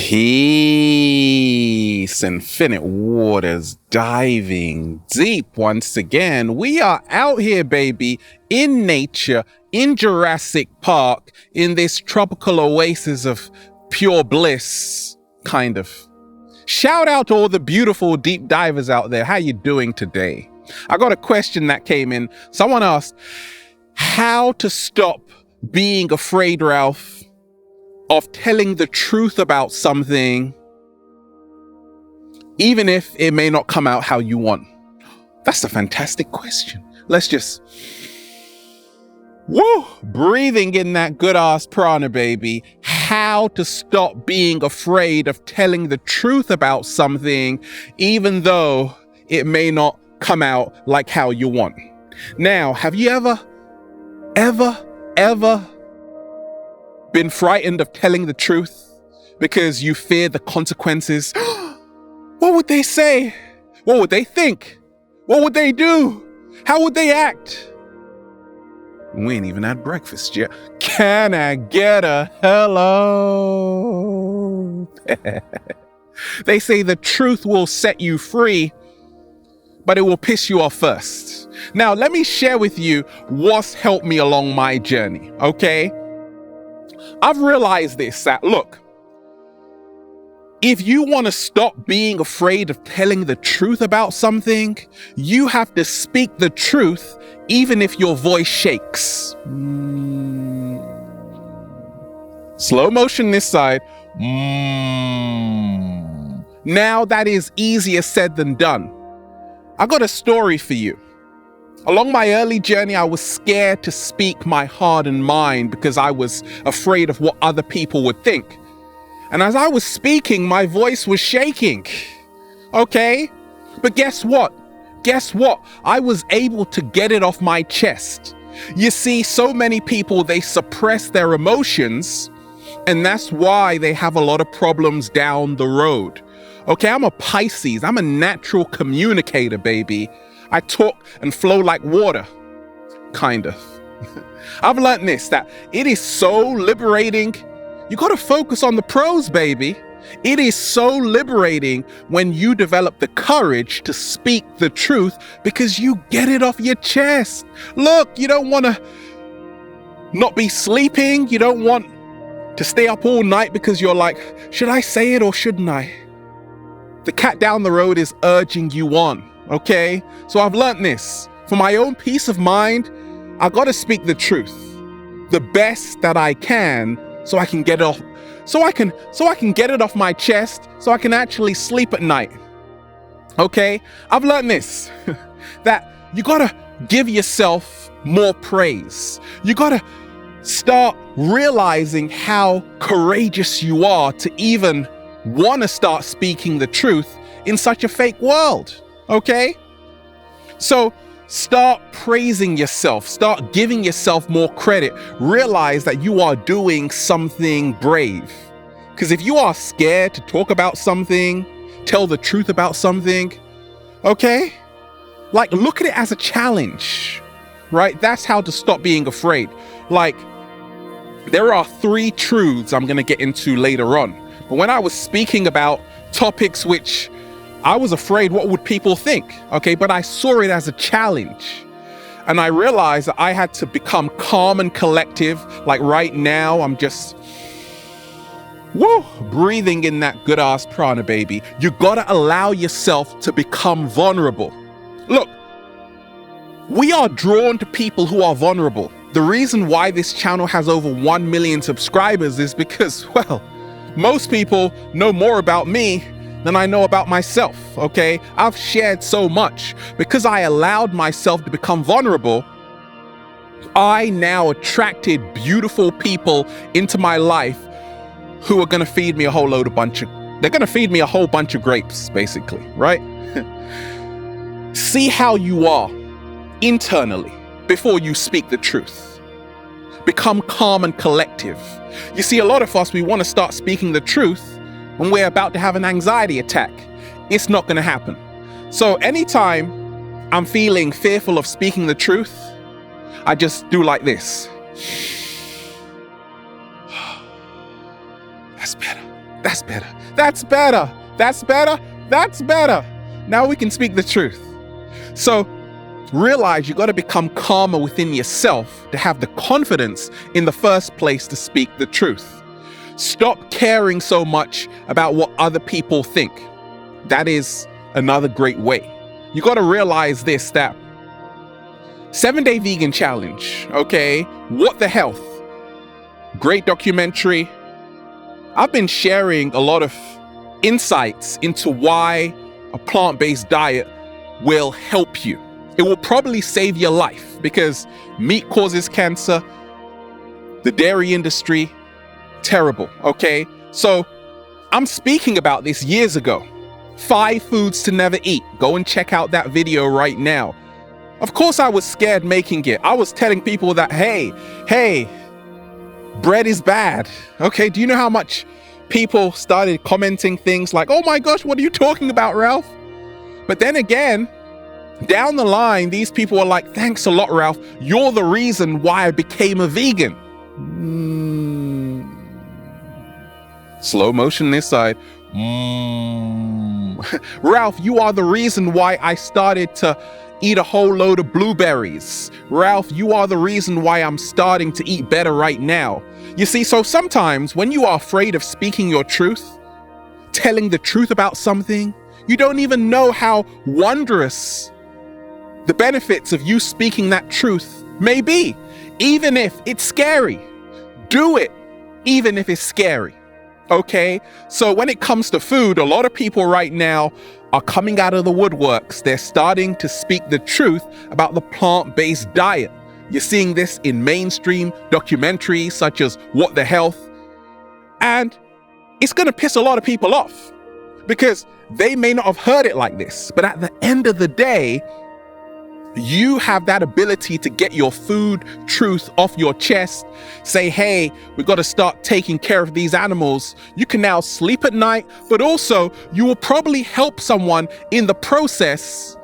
Peace, infinite waters, diving deep once again. We are out here, baby, in nature, in Jurassic Park, in this tropical oasis of pure bliss, kind of. Shout out to all the beautiful deep divers out there. How you doing today? I got a question that came in. Someone asked, how to stop being afraid, Ralph, of telling the truth about something, even if it may not come out how you want? That's a fantastic question. Let's just, breathing in that good ass prana, baby. How to stop being afraid of telling the truth about something, even though it may not come out like how you want. Now, have you ever been frightened of telling the truth because you fear the consequences? What would they say? What would they think? What would they do? How would they act? We ain't even had breakfast yet. Can I get a hello? They say the truth will set you free, but it will piss you off first. Now, let me share with you what's helped me along my journey, okay? I've realized this, that look, if you want to stop being afraid of telling the truth about something, you have to speak the truth even if your voice shakes. Slow motion this side. Now that is easier said than done. I got a story for you. Along my early journey, I was scared to speak my heart and mind because I was afraid of what other people would think. And as I was speaking, my voice was shaking. Okay? But guess what? I was able to get it off my chest. You see, so many people, they suppress their emotions, and that's why they have a lot of problems down the road. Okay, I'm a Pisces. I'm a natural communicator, baby. I talk and flow like water, kind of. I've learned this, that it is so liberating. You got to focus on the pros, baby. It is so liberating when you develop the courage to speak the truth because you get it off your chest. Look, you don't want to not be sleeping. You don't want to stay up all night because you're like, should I say it or shouldn't I? The cat down the road is urging you on. Okay, so I've learned this. For my own peace of mind, I gotta speak the truth, the best that I can, so I can get it off. So I can get it off my chest, so I can actually sleep at night. Okay, I've learned this, that you gotta give yourself more praise. You gotta start realizing how courageous you are to even want to start speaking the truth in such a fake world. Okay? So start praising yourself. Start giving yourself more credit. Realize that you are doing something brave. Because if you are scared to talk about something, tell the truth about something, okay? Like, look at it as a challenge, right? That's how to stop being afraid. Like, there are 3 truths I'm going to get into later on. But when I was speaking about topics which I was afraid, what would people think? Okay, but I saw it as a challenge. And I realized that I had to become calm and collective. Like right now, I'm just, breathing in that good ass prana, baby. You gotta allow yourself to become vulnerable. Look, we are drawn to people who are vulnerable. The reason why this channel has over 1 million subscribers is because, well, most people know more about me than I know about myself, okay? I've shared so much. Because I allowed myself to become vulnerable, I now attracted beautiful people into my life who are gonna feed me a whole bunch of grapes, basically, right? See how you are internally before you speak the truth. Become calm and collective. You see, a lot of us, we want to start speaking the truth when we're about to have an anxiety attack. It's not going to happen. So anytime I'm feeling fearful of speaking the truth, I just do like this. That's better. That's better. That's better. That's better. That's better. Now we can speak the truth. So realize you got to become calmer within yourself to have the confidence in the first place to speak the truth. Stop caring so much about what other people think. That is another great way. You got to realize this, that 7-Day Vegan Challenge, okay? What the Health? Great documentary. I've been sharing a lot of insights into why a plant-based diet will help you. It will probably save your life because meat causes cancer, the dairy industry, terrible, okay? So I'm speaking about this years ago. 5 foods to never eat. Go and check out that video right now. Of course I was scared making it. I was telling people that, hey, bread is bad. Okay, do you know how much people started commenting things like, oh my gosh, what are you talking about, Ralph? But then again, down the line, these people were like, thanks a lot, Ralph. You're the reason why I became a vegan. Slow motion this side. Ralph, you are the reason why I started to eat a whole load of blueberries. Ralph, you are the reason why I'm starting to eat better right now. You see, so sometimes when you are afraid of speaking your truth, telling the truth about something, you don't even know how wondrous the benefits of you speaking that truth may be. Even if it's scary, do it, even if it's scary. Okay, so when it comes to food, a lot of people right now are coming out of the woodworks. They're starting to speak the truth about the plant-based diet. You're seeing this in mainstream documentaries such as What the Health. And it's going to piss a lot of people off because they may not have heard it like this. But at the end of the day, you have that ability to get your food truth off your chest. Say, hey, we've got to start taking care of these animals. You can now sleep at night, but also you will probably help someone in the process.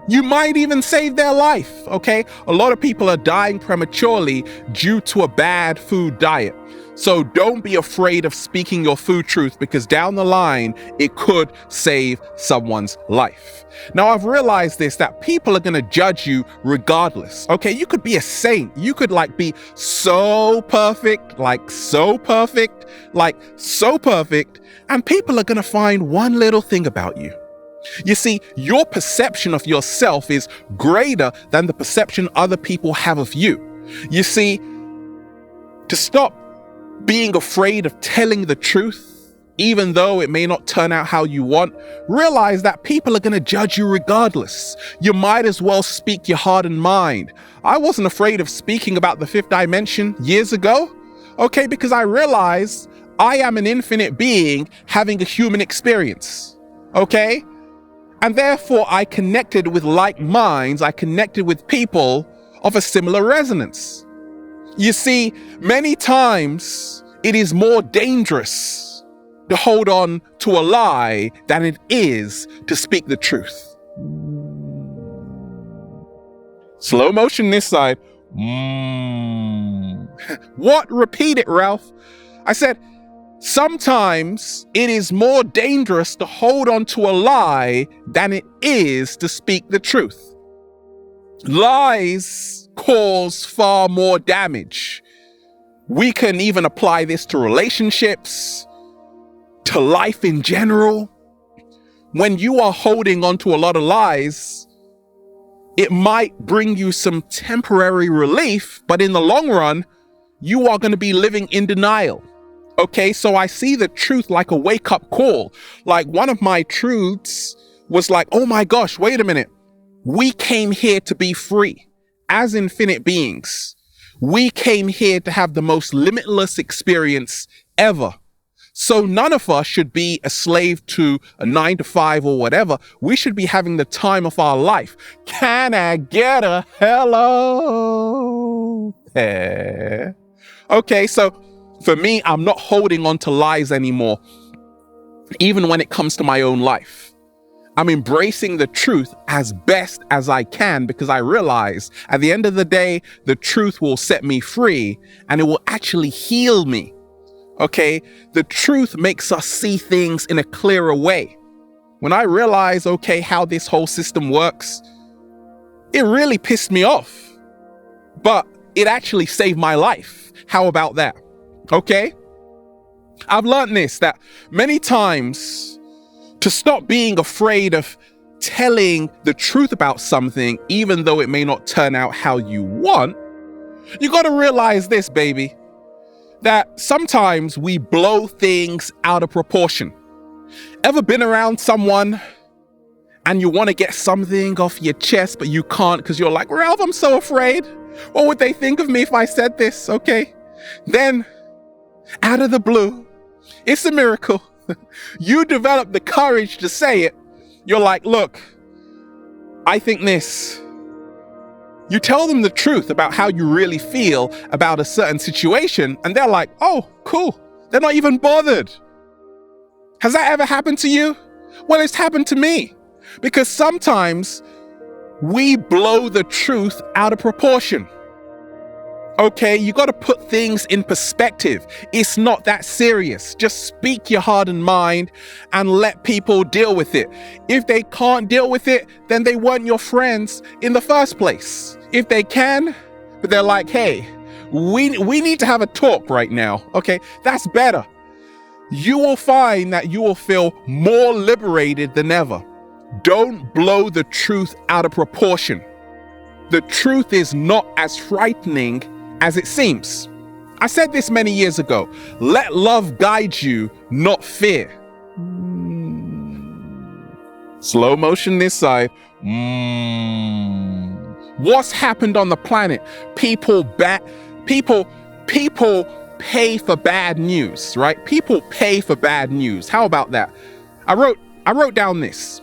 You might even save their life, okay? A lot of people are dying prematurely due to a bad food diet. So don't be afraid of speaking your food truth because down the line, it could save someone's life. Now, I've realized this, that people are going to judge you regardless. Okay, you could be a saint. You could be so perfect, so perfect, so perfect. And people are going to find one little thing about you. You see, your perception of yourself is greater than the perception other people have of you. You see, to stop being afraid of telling the truth, even though it may not turn out how you want, realize that people are going to judge you regardless. You might as well speak your heart and mind. I wasn't afraid of speaking about the 5th dimension years ago, okay, because I realized I am an infinite being having a human experience, okay? And therefore, I connected with like minds. I connected with people of a similar resonance. You see, many times it is more dangerous to hold on to a lie than it is to speak the truth. Slow motion this side. What? Repeat it, Ralph. I said, sometimes it is more dangerous to hold on to a lie than it is to speak the truth. Lies cause far more damage. We can even apply this to relationships, to life in general. When you are holding on to a lot of lies, it might bring you some temporary relief, but in the long run, you are going to be living in denial. Okay, so I see the truth like a wake-up call. Like one of my truths was like, oh my gosh, wait a minute. We came here to be free as infinite beings. We came here to have the most limitless experience ever. So none of us should be a slave to a 9-to-5 or whatever. We should be having the time of our life. Can I get a hello? Okay, so for me, I'm not holding on to lies anymore, even when it comes to my own life. I'm embracing the truth as best as I can because I realize at the end of the day, the truth will set me free and it will actually heal me. Okay, the truth makes us see things in a clearer way. When I realized, okay, how this whole system works, it really pissed me off. But it actually saved my life. How about that? Okay? I've learned this, that many times to stop being afraid of telling the truth about something, even though it may not turn out how you want, you got to realize this, baby, that sometimes we blow things out of proportion. Ever been around someone and you want to get something off your chest, but you can't because you're like, Ralph, I'm so afraid. What would they think of me if I said this? Okay. Then, out of the blue, it's a miracle. You develop the courage to say it. You're like, look, I think this. You tell them the truth about how you really feel about a certain situation, and they're like, oh, cool. They're not even bothered. Has that ever happened to you? Well, it's happened to me. Because sometimes we blow the truth out of proportion. Okay, you got to put things in perspective. It's not that serious. Just speak your heart and mind and let people deal with it. If they can't deal with it, then they weren't your friends in the first place. If they can, but they're like, hey, we need to have a talk right now. Okay, that's better. You will find that you will feel more liberated than ever. Don't blow the truth out of proportion. The truth is not as frightening as it seems. I said this many years ago. Let love guide you, not fear. Slow motion this side. What's happened on the planet? People pay for bad news, right? People pay for bad news. How about that? I wrote down this.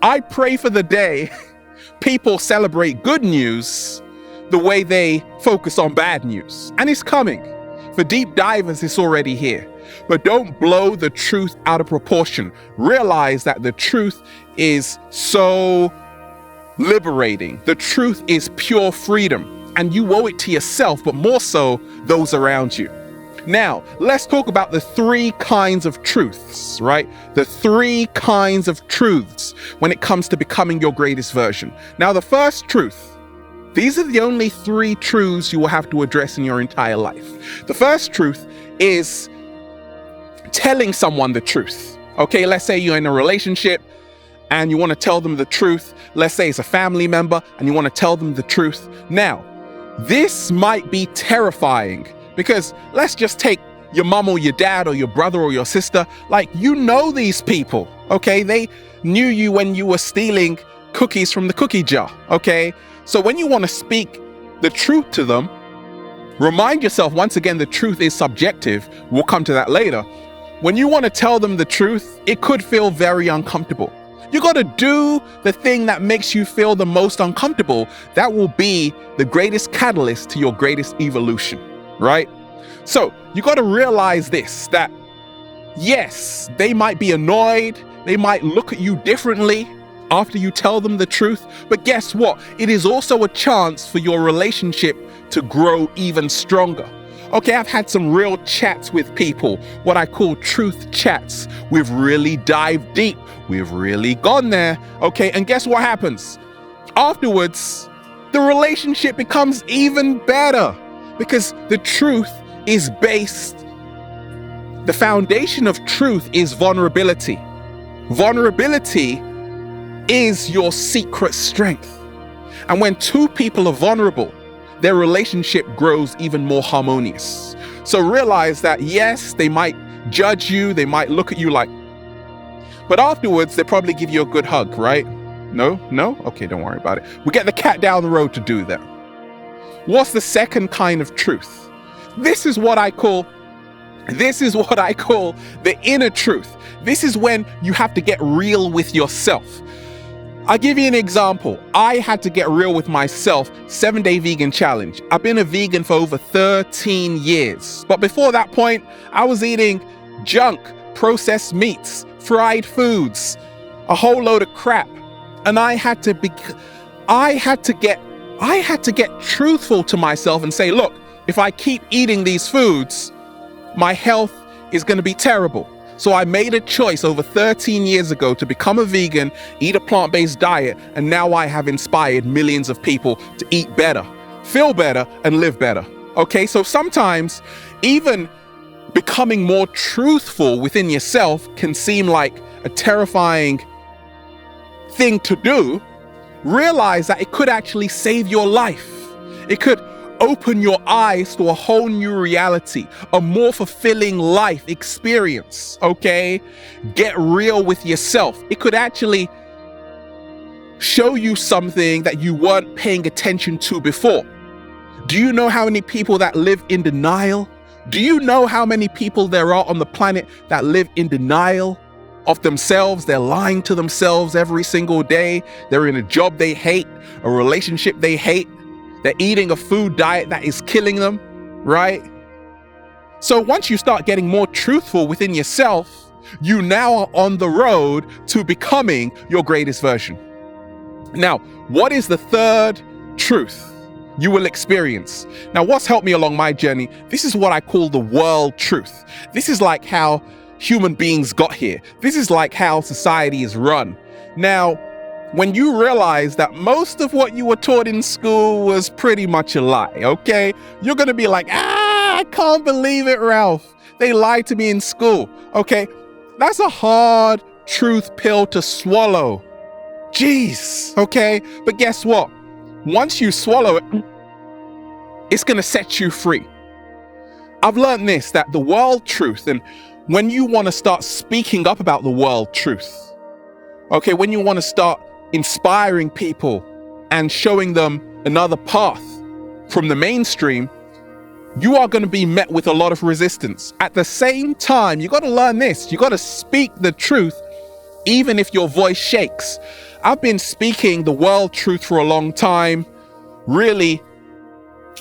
I pray for the day people celebrate good news the way they focus on bad news. And it's coming. For deep divers, it's already here. But don't blow the truth out of proportion. Realize that the truth is so liberating. The truth is pure freedom. And you owe it to yourself, but more so those around you. Now, let's talk about the 3 kinds of truths, right? The 3 kinds of truths when it comes to becoming your greatest version. Now, the first truth, these are the only 3 truths you will have to address in your entire life. The first truth is telling someone the truth. Okay, let's say you're in a relationship and you want to tell them the truth. Let's say it's a family member and you want to tell them the truth. Now, this might be terrifying. Because let's just take your mom or your dad or your brother or your sister. Like, you know these people, okay? They knew you when you were stealing cookies from the cookie jar, okay? So when you want to speak the truth to them, remind yourself, once again, the truth is subjective. We'll come to that later. When you want to tell them the truth, it could feel very uncomfortable. You got to do the thing that makes you feel the most uncomfortable. That will be the greatest catalyst to your greatest evolution. Right? So you got to realize this, that yes, they might be annoyed. They might look at you differently after you tell them the truth. But guess what? It is also a chance for your relationship to grow even stronger. Okay, I've had some real chats with people, what I call truth chats. We've really dived deep. We've really gone there. Okay, and guess what happens? Afterwards, the relationship becomes even better. Because the truth is based, the foundation of truth is vulnerability. Vulnerability is your secret strength. And when 2 people are vulnerable, their relationship grows even more harmonious. So realize that yes, they might judge you, they might look at you like, but afterwards they probably give you a good hug, right? No? Okay, don't worry about it. We get the cat down the road to do that. What's the second kind of truth? This is what I call the inner truth. This is when you have to get real with yourself. I'll give you an example. I had to get real with myself. 7-day vegan challenge. I've been a vegan for over 13 years. But before that point, I was eating junk, processed meats, fried foods, a whole load of crap. And I had to get truthful to myself and say, look, if I keep eating these foods, my health is going to be terrible. So I made a choice over 13 years ago to become a vegan, eat a plant-based diet, and now I have inspired millions of people to eat better, feel better, and live better. Okay, so sometimes even becoming more truthful within yourself can seem like a terrifying thing to do. Realize that it could actually save your life. It could open your eyes to a whole new reality, a more fulfilling life experience, okay? Get real with yourself. It could actually show you something that you weren't paying attention to before. Do you know how many people that live in denial? Do you know how many people there are on the planet that live in denial of themselves? They're lying to themselves every single day. They're in a job they hate, a relationship they hate. They're eating a food diet that is killing them, right? So once you start getting more truthful within yourself, you now are on the road to becoming your greatest version. Now, what is the third truth you will experience? Now, what's helped me along my journey? This is what I call the world truth. This is like how human beings got here. This is like how society is run. Now, when you realize that most of what you were taught in school was pretty much a lie, okay? You're gonna be like, I can't believe it, Ralph. They lied to me in school, okay? That's a hard truth pill to swallow. Jeez, okay? But guess what? Once you swallow it, it's gonna set you free. I've learned this, that the world truth, and when you wanna start speaking up about the world truth, okay, when you wanna start inspiring people and showing them another path from the mainstream, you are going to be met with a lot of resistance. At the same time, you got to learn this. You got to speak the truth, even if your voice shakes. I've been speaking the world truth for a long time, really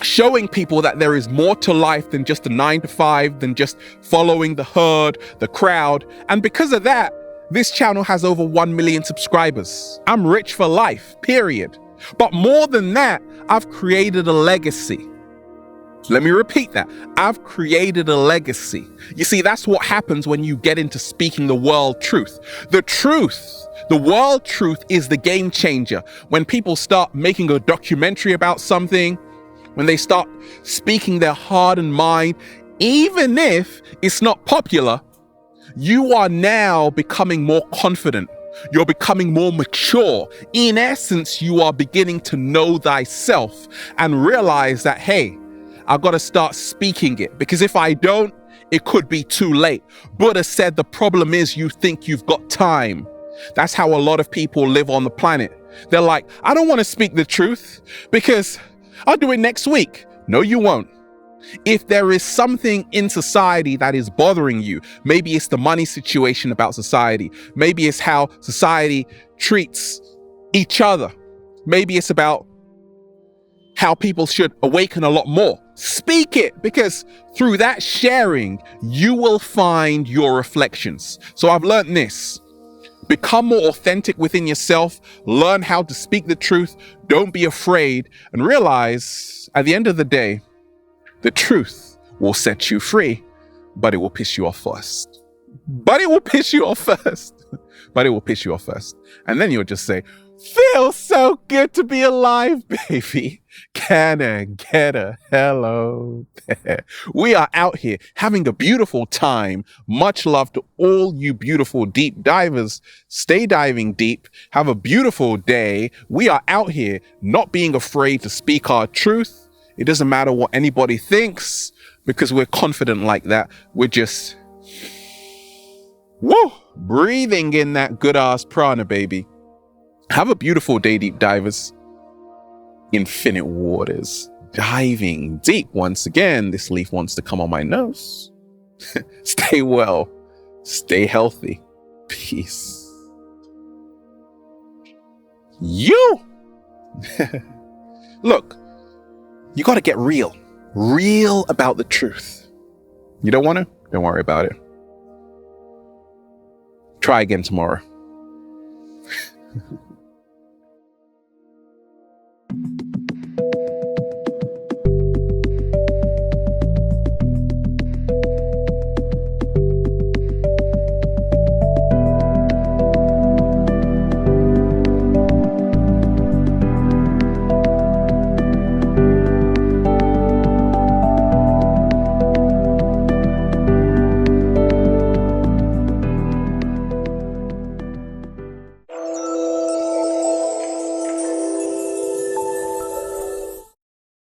showing people that there is more to life than just a 9-to-5, than just following the herd, the crowd. And because of that, this channel has over 1 million subscribers. I'm rich for life, period. But more than that, I've created a legacy. Let me repeat that. I've created a legacy. You see, that's what happens when you get into speaking the world truth. The truth, the world truth is the game changer. When people start making a documentary about something, when they start speaking their heart and mind, even if it's not popular, you are now becoming more confident. You're becoming more mature. In essence, you are beginning to know thyself and realize that, hey, I've got to start speaking it, because if I don't, it could be too late. Buddha said the problem is you think you've got time. That's how a lot of people live on the planet. They're like, I don't want to speak the truth because I'll do it next week. No, you won't. If there is something in society that is bothering you, maybe it's the money situation about society, maybe it's how society treats each other, maybe it's about how people should awaken a lot more. Speak it, because through that sharing, you will find your reflections. So I've learned this. Become more authentic within yourself, learn how to speak the truth, don't be afraid, and realize at the end of the day, the truth will set you free, but it will piss you off first. But it will piss you off first. But it will piss you off first. And then you'll just say, feels so good to be alive, baby. Can I get a hello there? We are out here having a beautiful time. Much love to all you beautiful deep divers. Stay diving deep. Have a beautiful day. We are out here not being afraid to speak our truth. It doesn't matter what anybody thinks, because we're confident like that. We're just, woo, breathing in that good ass prana, baby. Have a beautiful day, deep divers. Infinite waters, diving deep. Once again, this leaf wants to come on my nose. Stay well, stay healthy. Peace. You. Look, you got to get real about the truth. You don't want to? Don't worry about it. Try again tomorrow.